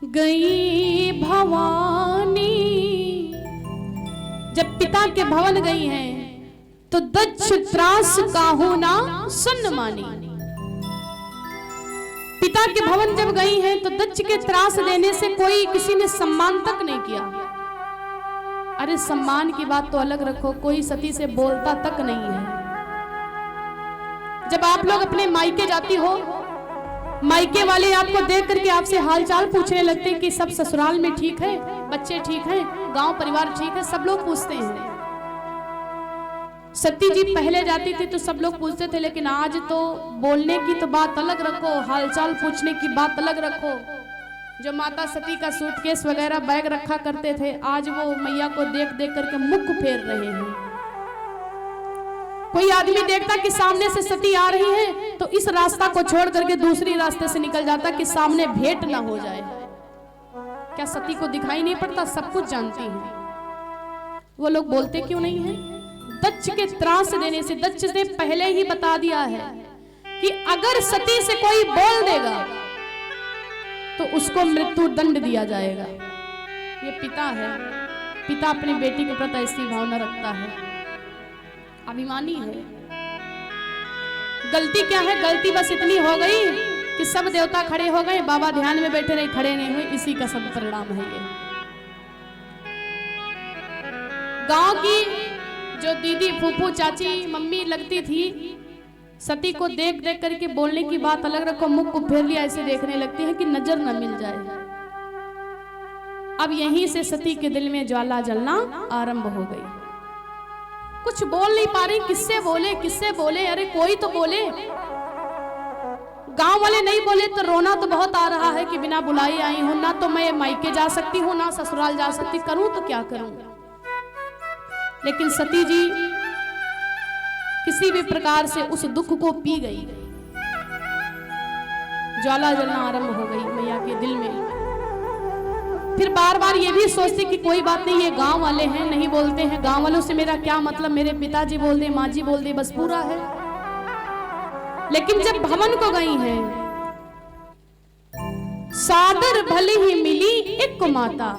गई भवानी। जब पिता के भवन गई हैं तो दक्ष त्रास काहू ना सुन मानी। पिता के भवन जब गई हैं तो दक्ष के त्रास देने से कोई किसी ने सम्मान तक नहीं किया। अरे सम्मान की बात तो अलग रखो, कोई सती से बोलता तक नहीं है। जब आप लोग अपने मायके जाती हो, मायके वाले आपको देख करके आपसे हालचाल पूछने लगते हैं कि सब ससुराल में ठीक है, बच्चे ठीक हैं, गांव परिवार ठीक है, सब लोग पूछते हैं। सती जी पहले जाती थी तो सब लोग पूछते थे, लेकिन आज तो बोलने की तो बात अलग रखो, हालचाल पूछने की बात अलग रखो। जो माता सती का सूटकेस वगैरह बैग रखा करते थे, आज वो मैया को देख देख करके मुख फेर रहे हैं। कोई आदमी देखता कि सामने से सती आ रही है तो इस रास्ता को छोड़ करके दूसरी रास्ते से निकल जाता कि सामने भेंट ना हो जाए। क्या सती को दिखाई नहीं पड़ता? सब कुछ जानती है। वो लोग बोलते क्यों नहीं है? दक्ष के त्रास देने से, दक्ष ने पहले ही बता दिया है कि अगर सती से कोई बोल देगा तो उसको मृत्यु दंड दिया जाएगा। ये पिता है, पिता अपनी बेटी के प्रति ऐसी भावना रखता है, अभिमानी है। गलती क्या है? गलती बस इतनी हो गई कि सब देवता खड़े हो गए, बाबा ध्यान में बैठे रहे, खड़े नहीं हुए, इसी का सब परिणाम है ये। गांव की जो दीदी, फूफू, चाची, मम्मी लगती थी, सती को देख देख करके बोलने की बात अलग रखो, मुख को फेर लिया ऐसे देखने लगती है कि नजर न मिल जाए। अब यहीं से सती के दिल में ज्वाला जलना आरंभ हो गई। कुछ बोल नहीं पा रही, किससे बोले, किससे बोले? अरे कोई तो बोले। गांव वाले नहीं बोले तो रोना तो बहुत आ रहा है कि बिना बुलाई आई हूं, ना तो मैं मायके जा सकती हूँ, ना ससुराल जा सकती, करूं तो क्या करूं? लेकिन सती जी किसी भी प्रकार से उस दुख को पी गई। ज्वाला जलना आरंभ हो गई मैया के दिल में। फिर बार बार ये भी सोचती कि कोई बात नहीं, ये गांव वाले हैं, नहीं बोलते हैं, गांव वालों से मेरा क्या मतलब, मेरे पिताजी बोल दे, माँ जी बोल दे, बस पूरा है। लेकिन जब भवन को गई हैं, सादर भले ही मिली एक माता।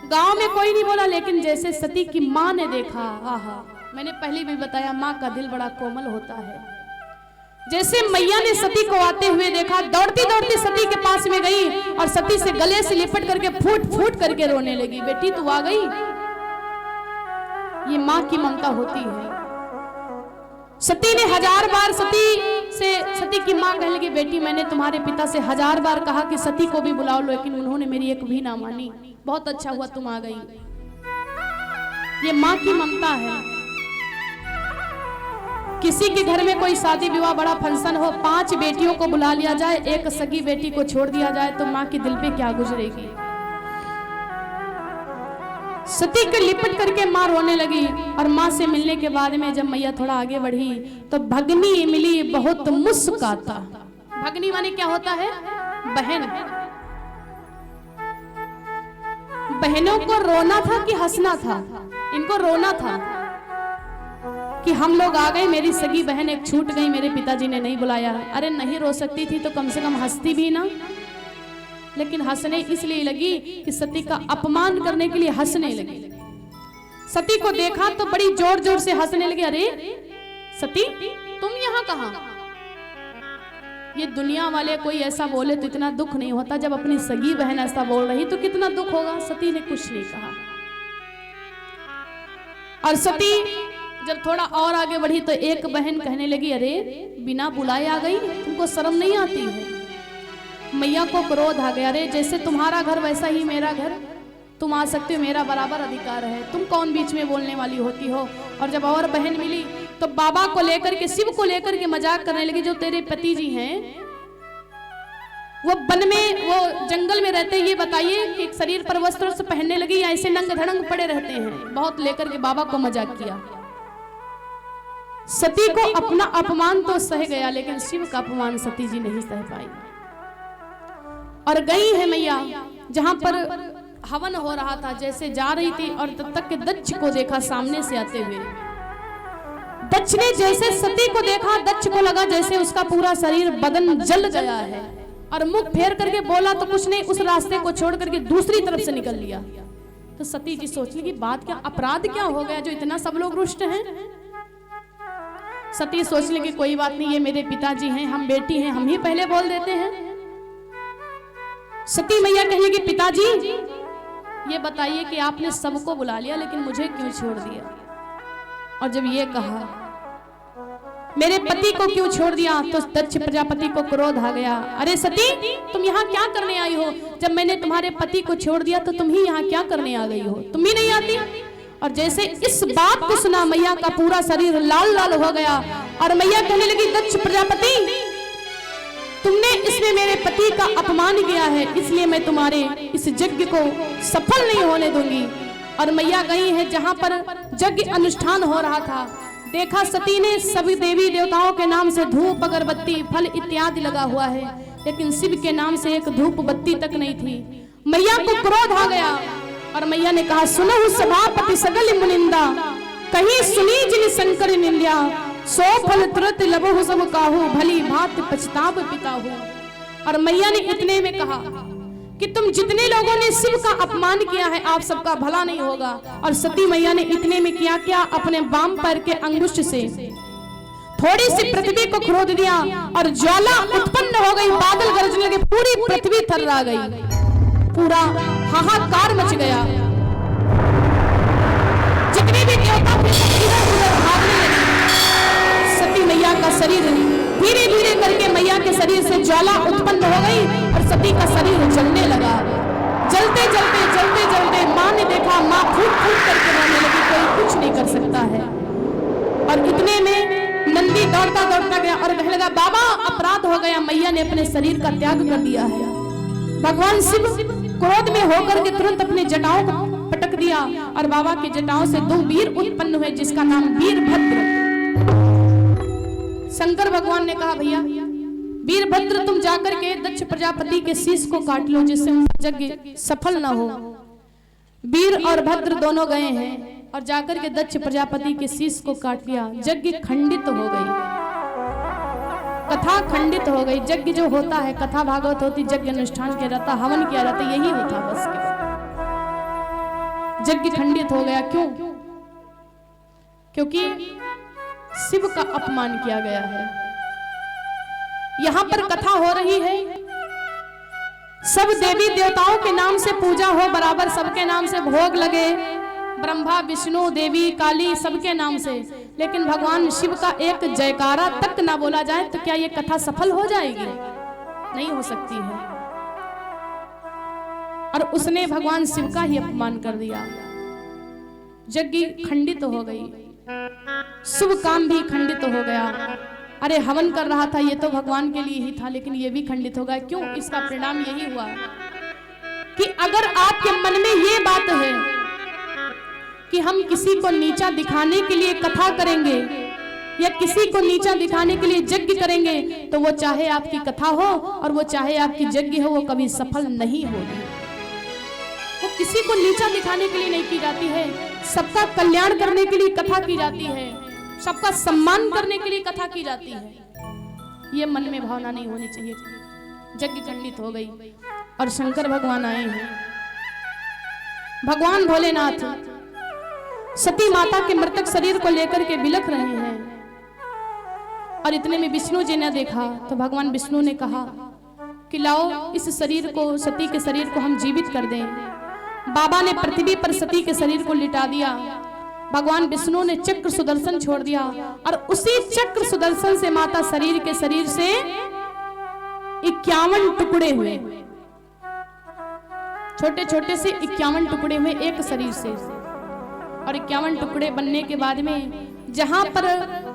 गांव में कोई नहीं बोला, लेकिन जैसे सती की मां ने देखा, आहा, मैंने पहले भी बताया मां का दिल बड़ा कोमल होता है। जैसे मैया ने सती को आते हुए देखा, दौड़ती दौड़ती सती के पास में गई और सती से गले से लिपट करके फूट फूट करके रोने लगी। बेटी तू आ गई। ये मां की ममता होती है। सती ने 1000 बार सती की मां कहने लगी, बेटी मैंने तुम्हारे पिता से 1000 बार कहा कि सती को भी बुलाओ, लेकिन उन्होंने मेरी एक भी ना मानी। बहुत अच्छा हुआ तुम आ गई। ये मां की ममता है। किसी के घर में कोई शादी विवाह बड़ा फंक्शन हो, 5 बेटियों को बुला लिया जाए, एक सगी बेटी को छोड़ दिया जाए, तो मां के दिल पे क्या गुजरेगी? सती के लिपट करके मां रोने लगी। और मां से मिलने के बाद में जब मैया थोड़ा आगे बढ़ी तो भगनी मिली बहुत मुस्काता। भगनी माने क्या होता है? बहन। बहनों को रोना था कि हंसना था? इनको रोना था कि हम लोग आ गए, मेरी सगी बहन एक छूट गई, मेरे पिताजी ने नहीं बुलाया। अरे नहीं रो सकती थी तो कम से कम हंसती भी ना। लेकिन हंसने इसलिए लगी कि सती का अपमान करने के लिए हंसने लगी। सती को देखा तो बड़ी जोर जोर से हंसने लगी। अरे सती तुम यहाँ कहाँ? ये दुनिया वाले कोई ऐसा बोले तो इतना दुख नहीं होता, जब अपनी सगी बहन ऐसा बोल रही तो कितना दुख होगा। सती ने कुछ नहीं कहा। और सती जब थोड़ा और आगे बढ़ी तो एक बहन कहने लगी, अरे बिना बुलाए आ गई, तुमको शर्म नहीं आती है? मैया को क्रोध आ गया। अरे जैसे तुम्हारा घर वैसा ही मेरा घर, तुम आ सकते हो, मेरा बराबर अधिकार है, तुम कौन बीच में बोलने वाली होती हो? और जब और बहन मिली तो बाबा को लेकर के, शिव को लेकर के मजाक करने लगी। जो तेरे पति जी हैं वो वन में, वो जंगल में रहते हैं, ये बताइए कि शरीर पर वस्त्र से पहनने लगी या ऐसे नंग धड़ंग पड़े रहते हैं? बहुत लेकर के बाबा को मजाक किया। सती को अपना अपमान तो सह गया, लेकिन शिव का अपमान सती जी नहीं सह पाई। और गई है मैया जहां पर हवन हो रहा था, जैसे जा रही थी और तब तक के दक्ष को देखा सामने से आते हुए। दक्ष ने जैसे सती को देखा, दक्ष को लगा जैसे उसका पूरा शरीर बदन जल गया है। और मुख फेर करके बोला तो कुछ नहीं, उस रास्ते को छोड़ करके दूसरी तरफ से निकल लिया। तो सती जी सोच ली कि बात क्या, अपराध क्या हो गया जो इतना सब लोग रुष्ट हैं। सती सोच ली कि कोई बात नहीं, ये मेरे पिताजी हैं, हम बेटी हैं, हम ही पहले बोल देते हैं। सती मैया कहने की पिताजी ये बताइए कि आपने सबको बुला लिया लेकिन मुझे क्यों छोड़ दिया। और जब ये कहा मेरे पति को क्यों छोड़ दिया, तो दक्ष प्रजापति को क्रोध आ गया। अरे सती, तुम यहाँ क्या करने आई हो? जब मैंने तुम्हारे पति को छोड़ दिया तो तुम ही यहाँ क्या करने आ गई हो? तुम ही नहीं आती। और जैसे इस बात को सुना मैया का पूरा शरीर लाल लाल हो गया और मैया कहने लगी, दक्ष प्रजापति, तुमने इसमें मेरे पति का अपमान किया है, इसलिए मैं तुम्हारे इस यज्ञ को सफल नहीं होने दूंगी। और मैया गई है जहां पर यज्ञ अनुष्ठान हो रहा था। देखा सती ने सभी देवी देवताओं के नाम से धूप अगरबत्ती फल इत्यादि लगा हुआ है, लेकिन शिव के नाम से एक धूप बत्ती तक नहीं थी। मैया को क्रोध आ गया और मैया ने कहा, सुनो सभापति सगल मुनिंदा, कहीं सुनी जिन शंकर निंद्या, सो फल तुरंत लबहु सब काहू, भली भात पछताव पिताहू। और मैया ने इतने में कहा कि तुम जितने लोगों ने शिव का अपमान किया है आप सबका भला नहीं होगा। और सती मैया ने इतने में किया क्या, अपने वाम पैर के अंगुष्ठ से थोड़ी सी पृथ्वी को खोद दिया और ज्वाला उत्पन्न हो गई, बादल गरजने लगे, पूरी पृथ्वी थर्रा गई, पूरा हाहाकार मच गया। जितने भी देवता थे इधर उधर भागने लगे। सती मैया का शरीर धीरे धीरे करके मैया के शरीर से ज्वाला उत्पन्न हो गई और सती का शरीर जलने लगा। जलते जलते जलते जलते माँ ने देखा, माँ फूट फूट करके रोने लगी, कोई कुछ नहीं कर सकता है। और इतने में नंदी दौड़ता दौड़ता गया और कहने लगा, बाबा अपराध हो गया, मैया ने अपने शरीर का त्याग कर दिया है। भगवान शिव क्रोध में होकर के तुरंत अपने जटाओं को पटक दिया और बाबा के जटाओं से दो वीर उत्पन्न हुए जिसका नाम वीरभद्र। शंकर भगवान ने कहा, भैया वीरभद्र तुम जाकर के दक्ष प्रजापति के शीश को काट लो जिससे उनका यज्ञ सफल न हो। वीर और भद्र दोनों गए हैं और जाकर के दक्ष प्रजापति के शीश को काट लिया। यज्ञ खंडित हो गई, कथा खंडित हो गई। यज्ञ जो होता है, कथा भागवत होती, यज्ञ अनुष्ठान किया जाता, हवन किया जाता, यही होता बस। यज्ञ खंडित हो गया। क्यों? क्योंकि शिव का अपमान किया गया है। यहां पर कथा हो रही है, सब देवी देवताओं के नाम से पूजा हो, बराबर सबके नाम से भोग लगे, ब्रह्मा विष्णु देवी काली सबके नाम से, लेकिन भगवान शिव का एक जयकारा तक ना बोला जाए तो क्या ये कथा सफल हो जाएगी? नहीं हो सकती है। और उसने भगवान शिव का ही अपमान कर दिया। यज्ञ खंडित हो गई, शुभ काम भी खंडित हो गया। अरे हवन कर रहा था, ये तो भगवान के लिए ही था, लेकिन ये भी खंडित हो गया। क्यों? इसका परिणाम यही हुआ कि अगर आपके मन में ये बात है कि हम किसी को नीचा दिखाने के लिए कथा करेंगे या किसी को नीचा दिखाने के लिए यज्ञ करेंगे, तो वो चाहे आपकी कथा हो और वो चाहे आपकी यज्ञ हो, वो कभी सफल नहीं होगी। वो किसी को नीचा दिखाने के लिए नहीं की जाती है, सबका कल्याण करने के लिए कथा की जाती है, सबका सम्मान करने के लिए कथा की जाती है। ये मन में भावना नहीं होनी चाहिए। यज्ञ खंडित हो गई और शंकर भगवान आए हैं। भगवान भोलेनाथ सती माता के मृतक शरीर को लेकर के बिलख रहे हैं और इतने में विष्णु जी ने देखा तो भगवान विष्णु ने कहा कि लाओ इस शरीर को, सती के शरीर को हम जीवित कर दें। बाबा ने पृथ्वी पर सती के शरीर को लिटा दिया। भगवान विष्णु ने चक्र सुदर्शन छोड़ दिया और उसी चक्र सुदर्शन से माता शरीर के शरीर से 51 टुकड़े हुए, छोटे छोटे से 51 टुकड़े हुए एक शरीर से। और 51 टुकड़े बनने के बाद में जहां पर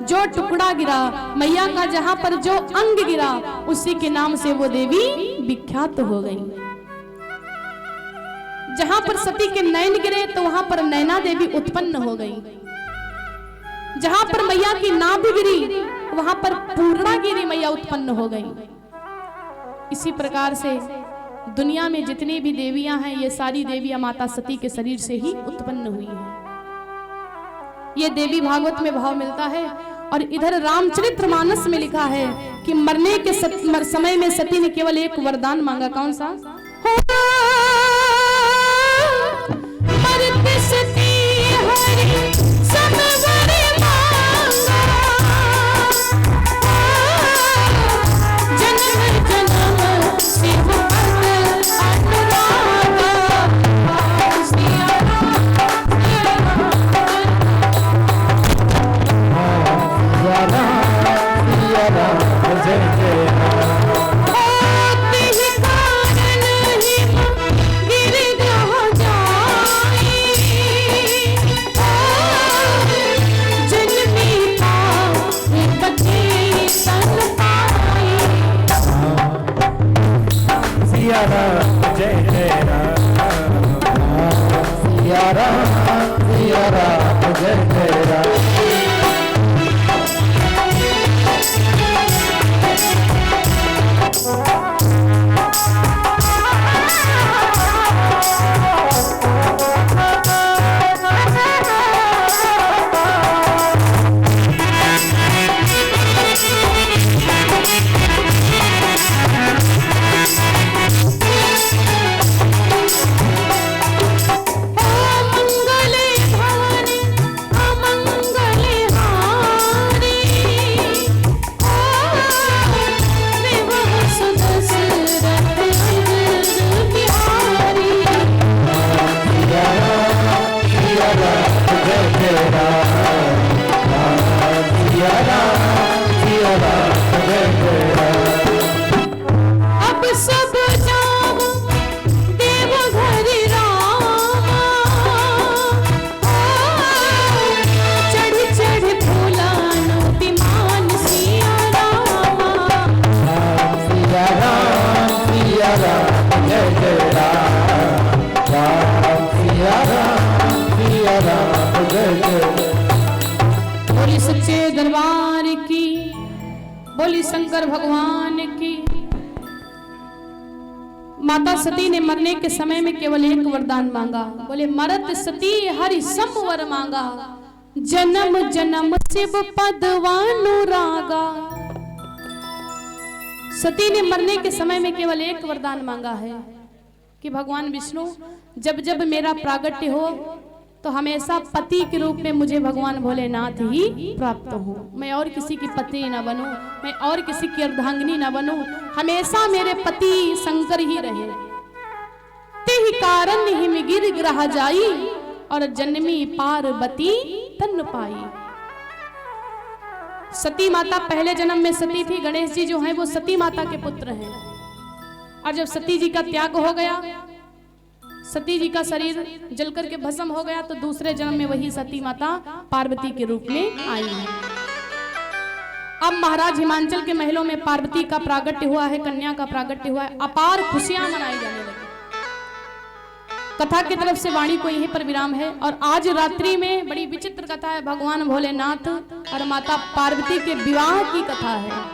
जो टुकड़ा गिरा, मैया का जहां पर जो अंग गिरा, उसी के नाम से वो देवी विख्यात हो गई। जहां पर सती के नयन गिरे तो वहां पर नैना देवी उत्पन्न हो गई। जहां पर मैया की नाभ गिरी वहां पर पूर्णागिरी मैया उत्पन्न हो गई। इसी प्रकार से दुनिया में जितनी भी देवियां हैं, ये सारी देवियां माता सती के शरीर से ही उत्पन्न हुई हैं। ये देवी भागवत में भाव मिलता है। और इधर रामचरितमानस में लिखा है कि मरने के समय में सती ने केवल एक वरदान मांगा। कौन सा? मरते सती हरि सब वर मांगा, जन्म जन्म शिव पद अनुरागा। सिया राम जय जय बोली सच्चे दरबार की, बोली शंकर भगवान की। माता सती ने मरने के समय में केवल एक वरदान मांगा। बोले मरत सती हरि सम वर मांगा, जन्म जन्म शिव पदवानुरागा। सती ने मरने के समय में केवल एक वरदान मांगा है कि भगवान विष्णु जब जब मेरा प्रागट्य हो तो हमेशा पति के रूप में मुझे भगवान भोलेनाथ ही प्राप्त हो। मैं और किसी की पत्नी न बनूं, मैं और किसी की अर्धांगिनी न बनूं, हमेशा मेरे पति शंकर ही रहे। तेहि कारण हिम गिर ग्रह जाई, और जन्मी पार्वती तन पाई। सती माता पहले जन्म में सती थी। गणेश जी जो हैं वो सती माता के पुत्र हैं। और जब सती जी का त्याग हो गया, सती जी का शरीर जलकर के भस्म हो गया, तो दूसरे जन्म में वही सती माता पार्वती के रूप में आई है। अब महाराज हिमांचल के महलों में पार्वती का प्रागट्य हुआ है, कन्या का प्रागट्य हुआ है। अपार खुशियां मनाई जाने लगी। कथा की तरफ से वाणी को यहीं पर विराम है। और आज रात्रि में बड़ी विचित्र कथा है। भगवान भोलेनाथ और माता पार्वती के विवाह की कथा है।